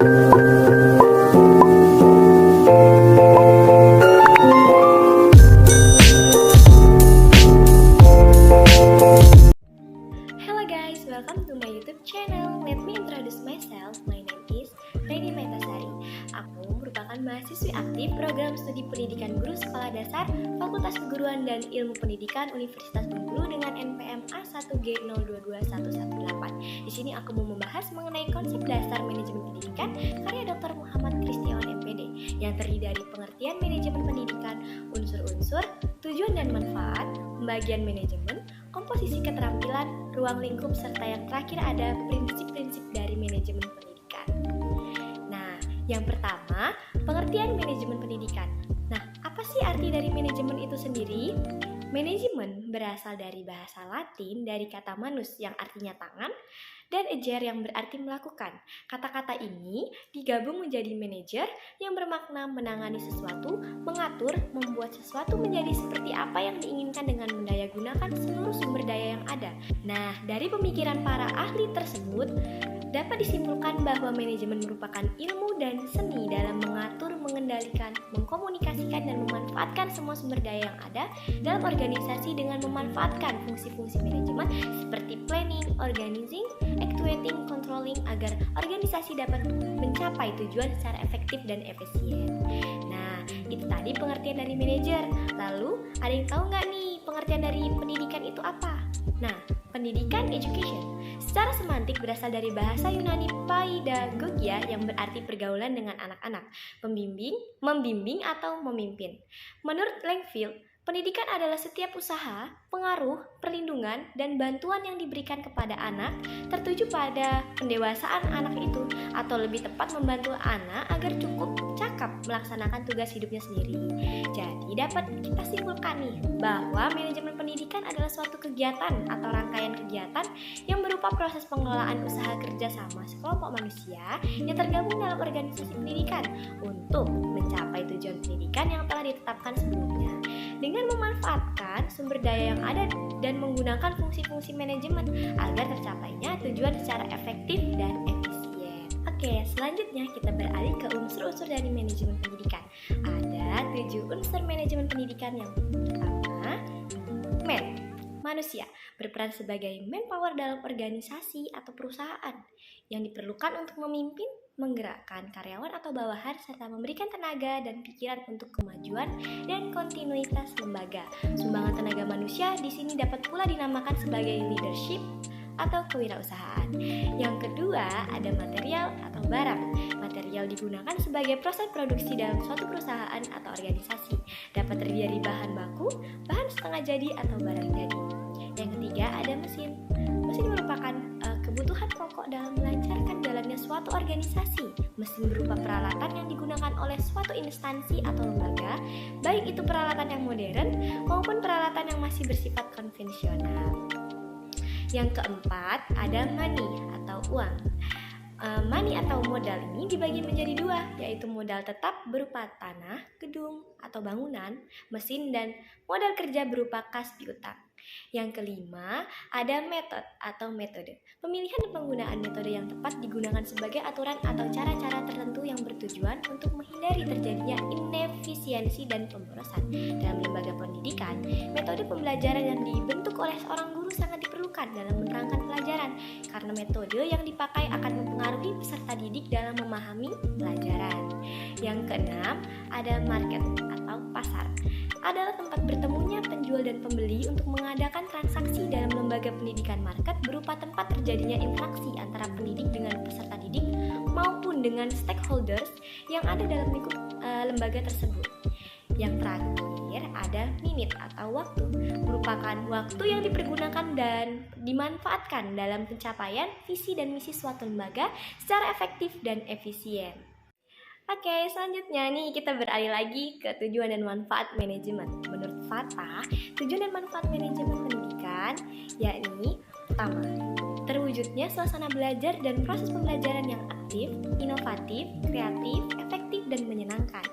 Hello guys, welcome to my YouTube channel. Let me introduce myself. My name is Reni Metasari. Aku merupakan mahasiswi aktif program studi pendidikan guru sekolah dasar Fakultas Keguruan dan Ilmu Pendidikan Universitas Bengkulu dengan NPM A1G022118. Di sini aku mau membahas mengenai konsep dasar manajemen pendidikan karya Dr. Muhammad Kristiawan MPD yang terdiri dari pengertian manajemen pendidikan, unsur-unsur, tujuan dan manfaat, pembagian manajemen, komposisi keterampilan, ruang lingkup, serta yang terakhir ada prinsip-prinsip dari manajemen pendidikan. Nah, yang pertama, pengertian manajemen pendidikan. Nah, apa sih arti dari manajemen itu sendiri? Manajemen berasal dari bahasa Latin dari kata manus yang artinya tangan dan ejer yang berarti melakukan. Kata-kata ini digabung menjadi manajer yang bermakna menangani sesuatu, mengatur, membuat sesuatu menjadi seperti apa yang diinginkan dengan mendayagunakan seluruh sumber daya yang ada. Nah, dari pemikiran para ahli tersebut, dapat disimpulkan bahwa manajemen merupakan ilmu dan seni dalam mengatur, mengendalikan, mengkomunikasikan, dan memanfaatkan semua sumber daya yang ada dalam organisasi dengan memanfaatkan fungsi-fungsi manajemen seperti planning, organizing, actuating, controlling agar organisasi dapat mencapai tujuan secara efektif dan efisien. Nah, itu tadi pengertian dari manajer. Lalu, ada yang tahu nggak nih pengertian dari pendidikan itu apa? Nah, pendidikan education secara semantik berasal dari bahasa Yunani paidagogia yang berarti pergaulan dengan anak-anak, membimbing atau memimpin. Menurut Langfield, pendidikan adalah setiap usaha, pengaruh, perlindungan, dan bantuan yang diberikan kepada anak tertuju pada pendewasaan anak itu, atau lebih tepat membantu anak agar cukup cakap melaksanakan tugas hidupnya sendiri. Jadi dapat kita simpulkan nih bahwa manajemen pendidikan adalah suatu kegiatan atau rangkaian kegiatan yang berupa proses pengelolaan usaha kerjasama sekelompok manusia yang tergabung dalam organisasi pendidikan untuk mencapai tujuan pendidikan yang telah ditetapkan sebelumnya. Dengan memanfaatkan sumber daya yang ada dan menggunakan fungsi-fungsi manajemen agar tercapainya tujuan secara efektif dan efisien. Oke, selanjutnya kita beralih ke unsur-unsur dari manajemen pendidikan. Ada 7 unsur manajemen pendidikan. Yang pertama, manusia berperan sebagai manpower dalam organisasi atau perusahaan yang diperlukan untuk memimpin, menggerakkan karyawan atau bawahan serta memberikan tenaga dan pikiran untuk kemajuan dan kontinuitas lembaga. Sumbangan tenaga manusia di sini dapat pula dinamakan sebagai leadership atau kewirausahaan. Yang kedua, ada material atau barang. Material digunakan sebagai proses produksi dalam suatu perusahaan atau organisasi. Dapat terdiri dari bahan baku, bahan setengah jadi atau barang jadi. Yang ketiga, ada mesin. Mesin merupakan kebutuhan pokok dalam melancarkan jalannya suatu organisasi. Mesin berupa peralatan yang digunakan oleh suatu instansi atau lembaga, baik itu peralatan yang modern maupun peralatan yang masih bersifat konvensional. Yang keempat, ada money atau uang. Money atau modal ini dibagi menjadi 2, yaitu modal tetap berupa tanah, gedung, atau bangunan, mesin, dan modal kerja berupa kas piutang. Yang kelima, ada method atau metode. Pemilihan dan penggunaan metode yang tepat digunakan sebagai aturan atau cara-cara tertentu yang bertujuan untuk menghindari terjadinya inefisiensi dan pemborosan. Dalam lembaga pendidikan, metode pembelajaran yang dibentuk oleh seorang guru sangat diperlukan dalam menerangkan pelajaran, karena metode yang dipakai akan mempengaruhi peserta didik dalam memahami pelajaran. Yang keenam, ada market atau pasar. Adalah tempat bertemunya penjual dan pembeli untuk mengadakan transaksi. Dalam lembaga pendidikan, market berupa tempat terjadinya interaksi antara pendidik dengan peserta didik maupun dengan stakeholders yang ada dalam lingkup lembaga tersebut. Yang terakhir, ada minute atau waktu. Merupakan waktu yang dipergunakan dan dimanfaatkan dalam pencapaian visi dan misi suatu lembaga secara efektif dan efisien. Oke, selanjutnya nih kita beralih lagi ke tujuan dan manfaat manajemen. Menurut Fatah, tujuan dan manfaat manajemen pendidikan yakni pertama, terwujudnya suasana belajar dan proses pembelajaran yang aktif, inovatif, kreatif, efektif, dan menyenangkan.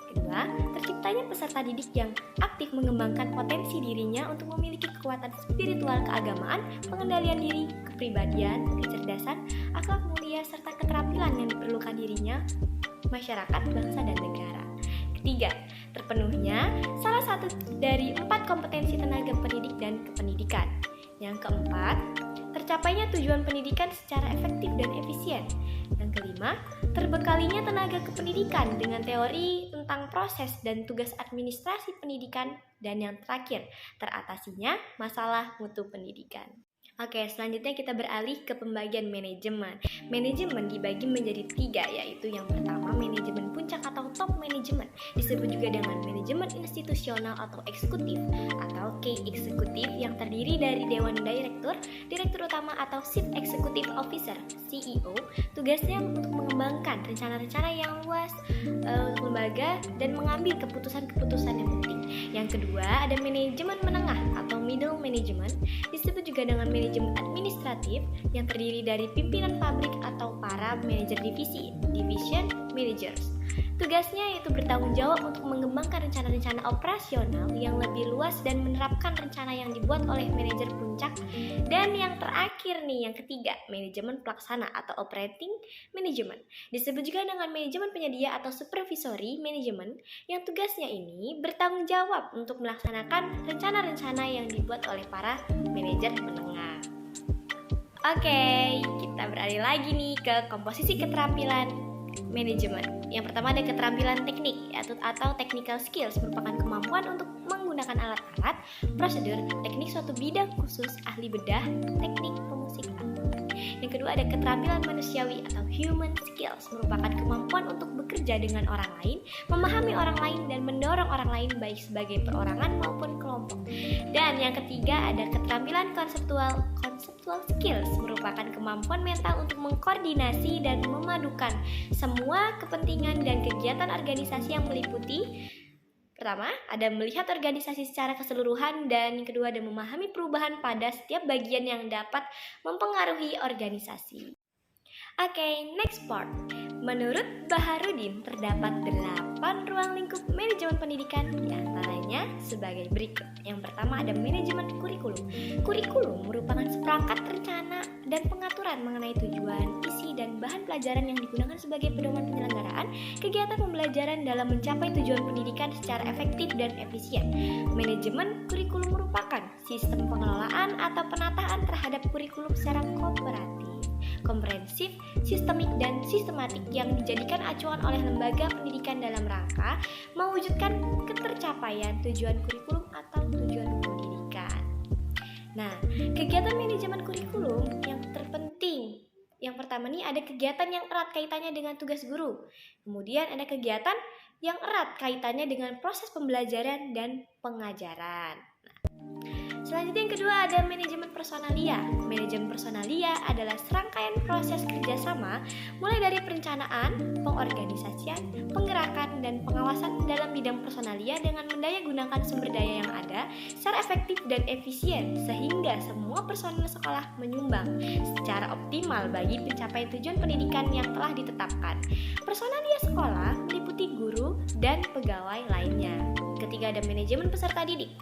Kedua, terciptanya peserta didik yang aktif mengembangkan potensi dirinya untuk memiliki kekuatan spiritual keagamaan, pengendalian diri, kepribadian, kecerdasan, akhlak mulia, serta keterampilan yang diperlukan dirinya, masyarakat, bangsa, dan negara. Ketiga, terpenuhnya salah satu dari 4 kompetensi tenaga pendidik dan kependidikan. Yang keempat, tercapainya tujuan pendidikan secara efektif dan efisien. Yang kelima, terbekalinya tenaga kependidikan dengan teori tentang proses dan tugas administrasi pendidikan. Dan yang terakhir, teratasinya masalah mutu pendidikan. Oke, selanjutnya kita beralih ke pembagian manajemen. Manajemen dibagi menjadi 3, yaitu yang pertama manajemen puncak atau top management, disebut juga dengan manajemen institusional atau eksekutif atau key eksekutif, yang terdiri dari dewan direktur, direktur utama atau chief executive officer (CEO). Tugasnya untuk mengembangkan rencana-rencana yang luas untuk lembaga dan mengambil keputusan-keputusan yang penting. Yang kedua, ada manajemen menengah atau middle management, disebut juga dengan manajemen administratif, yang terdiri dari pimpinan pabrik atau para manajer divisi, division managers. Tugasnya yaitu bertanggung jawab untuk mengembangkan rencana-rencana operasional yang lebih luas dan menerapkan rencana yang dibuat oleh manajer puncak. Dan yang terakhir nih, yang ketiga, manajemen pelaksana atau operating management, disebut juga dengan manajemen penyedia atau supervisory management, yang tugasnya ini bertanggung jawab untuk melaksanakan rencana-rencana yang dibuat oleh para manajer menengah. Oke, kita beralih lagi nih ke komposisi keterampilan manajemen. Yang pertama ada keterampilan teknik atau technical skills, merupakan kemampuan untuk menggunakan alat-alat, prosedur, teknik suatu bidang khusus, ahli bedah, teknik pemusikan. Yang kedua ada keterampilan manusiawi atau human skills, merupakan kemampuan untuk bekerja dengan orang lain, memahami orang lain, dan mendorong orang lain baik sebagai perorangan maupun kelompok. Dan yang ketiga ada keterampilan conceptual skills, merupakan kemampuan mental untuk mengkoordinasi dan memadukan semua kepentingan dan kegiatan organisasi yang meliputi. Pertama, ada melihat organisasi secara keseluruhan, dan yang kedua ada memahami perubahan pada setiap bagian yang dapat mempengaruhi organisasi. Oke, next part. Menurut Baharudin, terdapat 8 ruang lingkup manajemen pendidikan, diantaranya sebagai berikut. Yang pertama ada manajemen kurikulum. Kurikulum merupakan seperangkat rencana dan pengaturan mengenai tujuan, isi, dan bahan pelajaran yang digunakan sebagai pedoman penyelenggaraan kegiatan pembelajaran dalam mencapai tujuan pendidikan secara efektif dan efisien. Manajemen kurikulum merupakan sistem pengelolaan atau penataan terhadap kurikulum secara komprehensif, sistemik, dan sistematik yang dijadikan acuan oleh lembaga pendidikan dalam rangka mewujudkan ketercapaian tujuan kurikulum atau tujuan pendidikan. Nah, kegiatan manajemen kurikulum yang terpenting, yang pertama nih ada kegiatan yang erat kaitannya dengan tugas guru. Kemudian ada kegiatan yang erat kaitannya dengan proses pembelajaran dan pengajaran. Selanjutnya yang kedua ada manajemen personalia. Manajemen personalia adalah serangkaian proses kerjasama mulai dari perencanaan, pengorganisasian, penggerakan, dan pengawasan dalam bidang personalia dengan mendaya gunakan sumber daya yang ada secara efektif dan efisien sehingga semua personil sekolah menyumbang secara optimal bagi pencapaian tujuan pendidikan yang telah ditetapkan. Personalia sekolah meliputi guru dan pegawai lainnya. Ketiga ada manajemen peserta didik.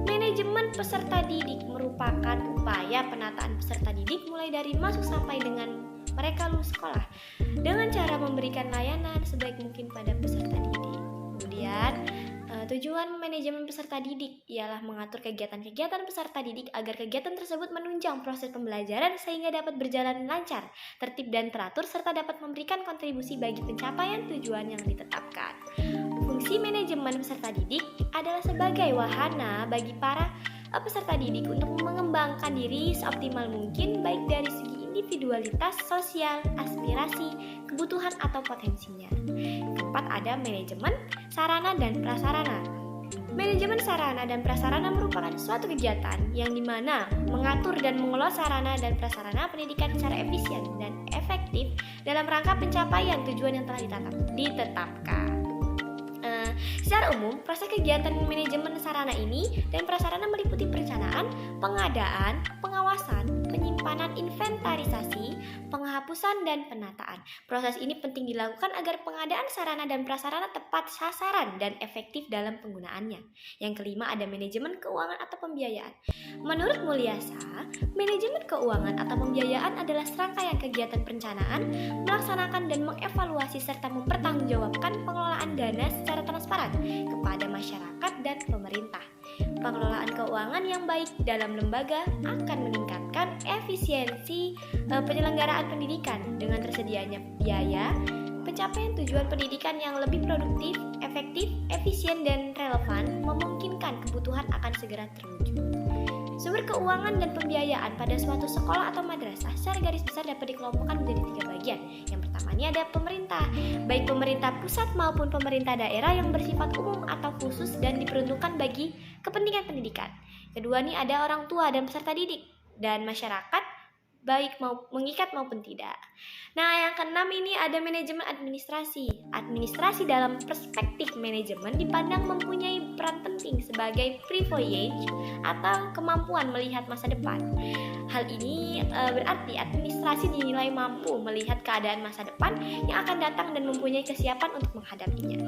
Manajemen peserta didik merupakan upaya penataan peserta didik mulai dari masuk sampai dengan mereka lulus sekolah dengan cara memberikan layanan sebaik mungkin pada peserta didik. Kemudian tujuan manajemen peserta didik ialah mengatur kegiatan-kegiatan peserta didik agar kegiatan tersebut menunjang proses pembelajaran sehingga dapat berjalan lancar, tertib, dan teratur serta dapat memberikan kontribusi bagi pencapaian tujuan yang ditetapkan. Fungsi manajemen peserta didik adalah sebagai wahana bagi para peserta didik untuk mengembangkan diri seoptimal mungkin baik dari segi individualitas, sosial, aspirasi, kebutuhan, atau potensinya. Keempat ada manajemen sarana dan prasarana. Manajemen sarana dan prasarana merupakan suatu kegiatan yang dimana mengatur dan mengelola sarana dan prasarana pendidikan secara efisien dan efektif dalam rangka pencapaian tujuan yang telah ditetapkan. Secara umum, proses kegiatan manajemen sarana ini dan prasarana meliputi perencanaan, pengadaan, pengawasan, penyimpanan, inventarisasi, penghapusan, dan penataan. Proses ini penting dilakukan agar pengadaan sarana dan prasarana tepat sasaran dan efektif dalam penggunaannya. Yang kelima, ada manajemen keuangan atau pembiayaan. Menurut Mulyasa, manajemen keuangan atau pembiayaan adalah serangkaian kegiatan perencanaan, melaksanakan dan mengevaluasi serta mempertanggungjawabkan pengelolaan dana secara transparan kepada masyarakat dan pemerintah. Pengelolaan keuangan yang baik dalam lembaga akan meningkatkan efisiensi penyelenggaraan pendidikan dengan tersedianya biaya, pencapaian tujuan pendidikan yang lebih produktif, efektif, efisien, dan relevan, memungkinkan kebutuhan akan segera terwujud. Sumber keuangan dan pembiayaan pada suatu sekolah atau madrasah secara garis besar dapat dikelompokkan menjadi 3 bagian. Yang pertama ini ada pemerintah, baik pemerintah pusat maupun pemerintah daerah yang bersifat umum atau khusus dan diperuntukkan bagi kepentingan pendidikan. Kedua ini ada orang tua dan peserta didik dan masyarakat, baik mengikat maupun tidak. Nah, yang keenam ini ada manajemen administrasi. Administrasi dalam perspektif manajemen dipandang mempunyai peran penting sebagai privilege atau kemampuan melihat masa depan. Hal ini berarti administrasi dinilai mampu melihat keadaan masa depan yang akan datang dan mempunyai kesiapan untuk menghadapinya.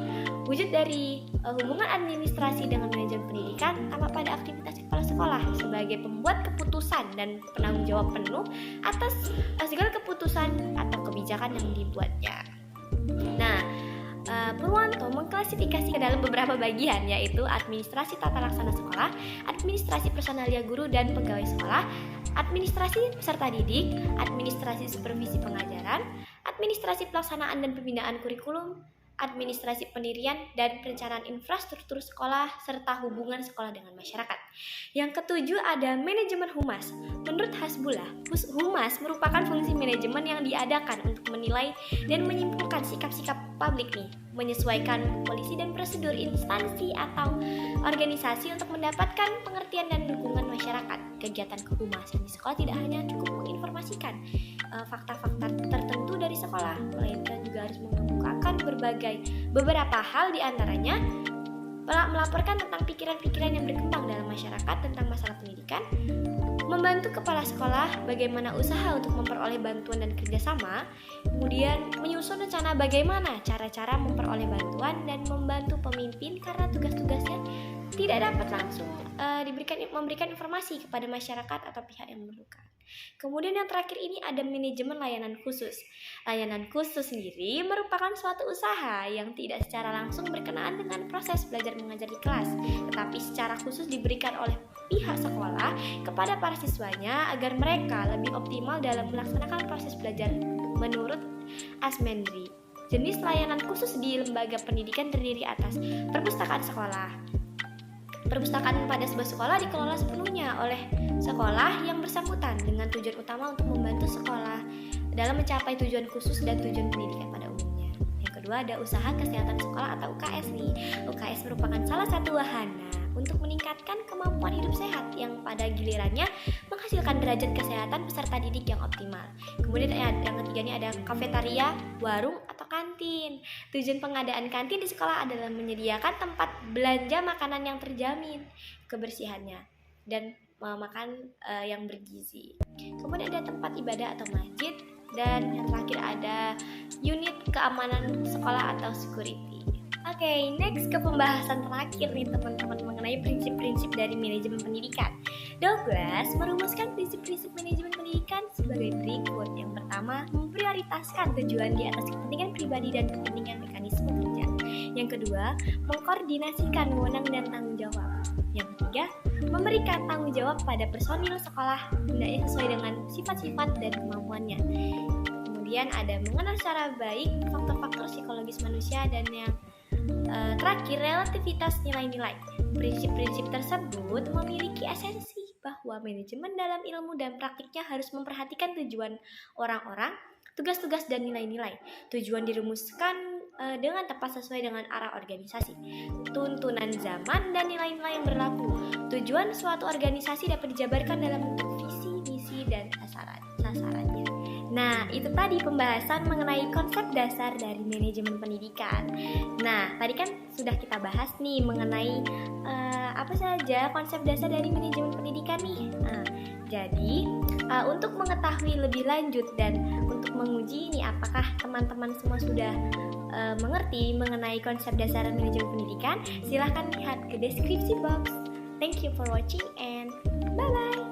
Wujud dari hubungan administrasi dengan manajemen pendidikan tampak pada aktivitas kepala sekolah sebagai pembuat keputusan dan penanggung jawab penuh atas segala keputusan atau kebijakan yang dibuatnya. Nah, Purwanto mengklasifikasi ke dalam beberapa bagian, yaitu administrasi tata laksana sekolah, administrasi personalia guru dan pegawai sekolah, administrasi peserta didik, administrasi supervisi pengajaran, administrasi pelaksanaan dan pembinaan kurikulum, administrasi pendirian dan perencanaan infrastruktur sekolah, serta hubungan sekolah dengan masyarakat. Yang ketujuh ada manajemen humas. Menurut Hasbullah, humas merupakan fungsi manajemen yang diadakan untuk menilai dan menyimpulkan sikap-sikap publik menyesuaikan polisi dan prosedur instansi atau organisasi untuk mendapatkan pengertian dan dukungan masyarakat. Kegiatan kehumasan di sekolah tidak hanya cukup menginformasikan fakta-fakta tertentu dari sekolah, melainkan juga harus mengemukakan beberapa hal, diantaranya melaporkan tentang pikiran-pikiran yang berkembang dalam masyarakat tentang masalah pendidikan, membantu kepala sekolah bagaimana usaha untuk memperoleh bantuan dan kerjasama, kemudian menyusun rencana bagaimana cara-cara memperoleh bantuan dan membantu pemimpin karena tugas-tugasnya tidak dapat langsung memberikan informasi kepada masyarakat atau pihak yang memerlukan. Kemudian yang terakhir ini ada manajemen layanan khusus. Layanan khusus sendiri merupakan suatu usaha yang tidak secara langsung berkenaan dengan proses belajar mengajar di kelas, tetapi secara khusus diberikan oleh pihak sekolah kepada para siswanya agar mereka lebih optimal dalam melaksanakan proses belajar menurut Asmendri. Jenis layanan khusus di lembaga pendidikan terdiri atas perpustakaan sekolah. Perpustakaan pada sebuah sekolah dikelola sepenuhnya oleh sekolah yang bersangkutan dengan tujuan utama untuk membantu sekolah dalam mencapai tujuan khusus dan tujuan pendidikan pada umumnya. Yang kedua ada usaha kesehatan sekolah atau UKS UKS merupakan salah satu wahana untuk meningkatkan kemampuan hidup sehat yang pada gilirannya menghasilkan derajat kesehatan peserta didik yang optimal. Kemudian yang ketiga ini ada kafetaria, warung atau kantin. Tujuan pengadaan kantin di sekolah adalah menyediakan tempat belanja makanan yang terjamin kebersihannya dan makan yang bergizi. Kemudian ada tempat ibadah atau masjid, dan yang terakhir ada unit keamanan sekolah atau security. Oke, next ke pembahasan terakhir nih teman-teman mengenai prinsip-prinsip dari manajemen pendidikan. Douglas merumuskan prinsip-prinsip manajemen pendidikan sebagai berikut. Yang pertama, memprioritaskan tujuan di atas kepentingan pribadi dan kepentingan mekanisme kerja. Yang kedua, mengkoordinasikan wewenang dan tanggung jawab. Yang ketiga, memberikan tanggung jawab pada personil sekolah hendaknya sesuai dengan sifat-sifat dan kemampuannya. Kemudian ada mengenal secara baik faktor-faktor psikologis manusia, dan yang terakhir relativitas nilai-nilai. Prinsip-prinsip tersebut memiliki esensi bahwa manajemen dalam ilmu dan praktiknya harus memperhatikan tujuan orang-orang, tugas-tugas dan nilai-nilai. Tujuan dirumuskan dengan tepat sesuai dengan arah organisasi, tuntunan zaman dan nilai-nilai yang berlaku. Tujuan suatu organisasi dapat dijabarkan dalam bentuk visi, misi dan sasarannya. Nah, itu tadi pembahasan mengenai konsep dasar dari manajemen pendidikan. Nah, tadi kan sudah kita bahas nih mengenai apa saja konsep dasar dari manajemen pendidikan nih. Nah, jadi untuk mengetahui lebih lanjut dan untuk menguji ini apakah teman-teman semua sudah mengerti mengenai konsep dasar manajemen pendidikan, silahkan lihat ke deskripsi box. Thank you for watching and bye-bye.